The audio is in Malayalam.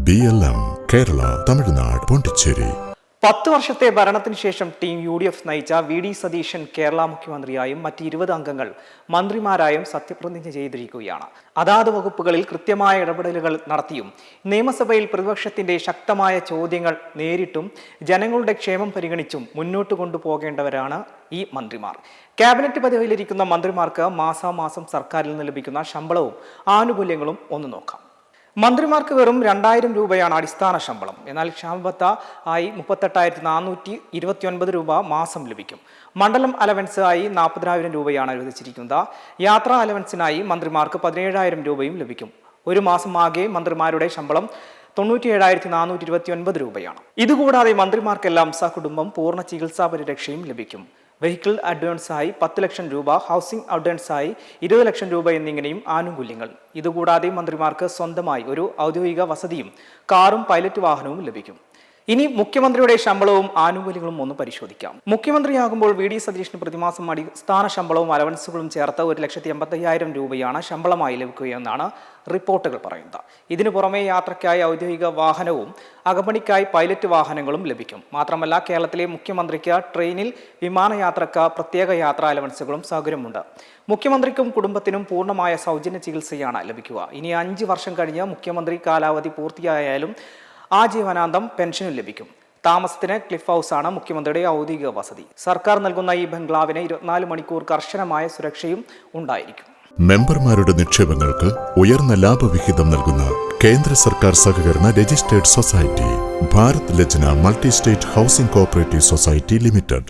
BLM കേരള, തമിഴ്നാട്, പോണ്ടിച്ചേരി. 10 വർഷത്തെ ഭരണത്തിന് ശേഷം ടീം UDF നയിച്ച VD സതീശൻ കേരള മുഖ്യമന്ത്രിയായും മറ്റ് 20 അംഗങ്ങൾ മന്ത്രിമാരായും സത്യപ്രതിജ്ഞ ചെയ്തിരിക്കുകയാണ്. അതാത് വകുപ്പുകളിൽ കൃത്യമായ ഇടപെടലുകൾ നടത്തിയും നിയമസഭയിൽ പ്രതിപക്ഷത്തിന്റെ ശക്തമായ ചോദ്യങ്ങൾ നേരിട്ടും ജനങ്ങളുടെ ക്ഷേമം പരിഗണിച്ചും മുന്നോട്ട് കൊണ്ടുപോകേണ്ടവരാണ് ഈ മന്ത്രിമാർ. ക്യാബിനറ്റ് പദവിയിലിരിക്കുന്ന മന്ത്രിമാർക്ക് മാസാമാസം സർക്കാരിൽ നിന്ന് ലഭിക്കുന്ന ശമ്പളവും ആനുകൂല്യങ്ങളും ഒന്ന് നോക്കാം. മന്ത്രിമാർക്ക് വെറും 2000 രൂപയാണ് അടിസ്ഥാന ശമ്പളം. എന്നാൽ ക്ഷാമബത്ത ആയി 38,429 രൂപ മാസം ലഭിക്കും. മണ്ഡലം അലവൻസ് ആയി 40,000 രൂപയാണ് അനുവദിച്ചിരിക്കുന്നത്. യാത്രാ അലവൻസിനായി മന്ത്രിമാർക്ക് 17,000 രൂപയും ലഭിക്കും. ഒരു മാസം ആകെ മന്ത്രിമാരുടെ ശമ്പളം 97,429 രൂപയാണ്. ഇതുകൂടാതെ മന്ത്രിമാർക്കെല്ലാം സഹകുടുംബം പൂർണ്ണ ചികിത്സാ പരിരക്ഷയും ലഭിക്കും. വെഹിക്കിൾ അഡ്വാൻസായി 10 ലക്ഷം രൂപ, ഹൗസിംഗ് അഡ്വാൻസായി 20 ലക്ഷം രൂപ എന്നിങ്ങനെയും ആനുകൂല്യങ്ങൾ. ഇതുകൂടാതെ മന്ത്രിമാർക്ക് സ്വന്തമായി ഒരു ഔദ്യോഗിക വസതിയും കാറും പൈലറ്റ് വാഹനവും ലഭിക്കും. ഇനി മുഖ്യമന്ത്രിയുടെ ശമ്പളവും ആനുകൂല്യങ്ങളും ഒന്ന് പരിശോധിക്കാം. മുഖ്യമന്ത്രിയാകുമ്പോൾ VD സതീശന് പ്രതിമാസം അടിസ്ഥാന ശമ്പളവും അലവൻസുകളും ചേർത്ത് 1,85,000 രൂപയാണ് ശമ്പളമായി ലഭിക്കുകയെന്നാണ് റിപ്പോർട്ടുകൾ പറയുന്നത്. ഇതിനു പുറമെ യാത്രയ്ക്കായി ഔദ്യോഗിക വാഹനവും അകമ്പടിക്കായി പൈലറ്റ് വാഹനങ്ങളും ലഭിക്കും. മാത്രമല്ല, കേരളത്തിലെ മുഖ്യമന്ത്രിക്ക് ട്രെയിനിൽ, വിമാനയാത്രക്ക് പ്രത്യേക യാത്രാ അലവൻസുകളും സൗകര്യമുണ്ട്. മുഖ്യമന്ത്രിക്കും കുടുംബത്തിനും പൂർണ്ണമായ സൗജന്യ ചികിത്സയാണ് ലഭിക്കുക. ഇനി 5 വർഷം കഴിഞ്ഞ് മുഖ്യമന്ത്രി കാലാവധി പൂർത്തിയായാലും ആജീവനാന്തം പെൻഷനും ലഭിക്കും. താമസത്തിന് ക്ലിഫ് ഹൗസാണ് മുഖ്യമന്ത്രിയുടെ ഔദ്യോഗിക വസതി. സർക്കാർ നൽകുന്ന ഈ ബംഗ്ലാവിന് 24 മണിക്കൂർ കർശനമായ സുരക്ഷയും ഉണ്ടായിരിക്കും. മെമ്പർമാരുടെ നിക്ഷേപങ്ങൾക്ക് ഉയർന്ന ലാഭവിഹിതം നൽകുന്ന കേന്ദ്ര സർക്കാർ സഹകരണ registered society Bharat Lajna multi state housing cooperative society limited.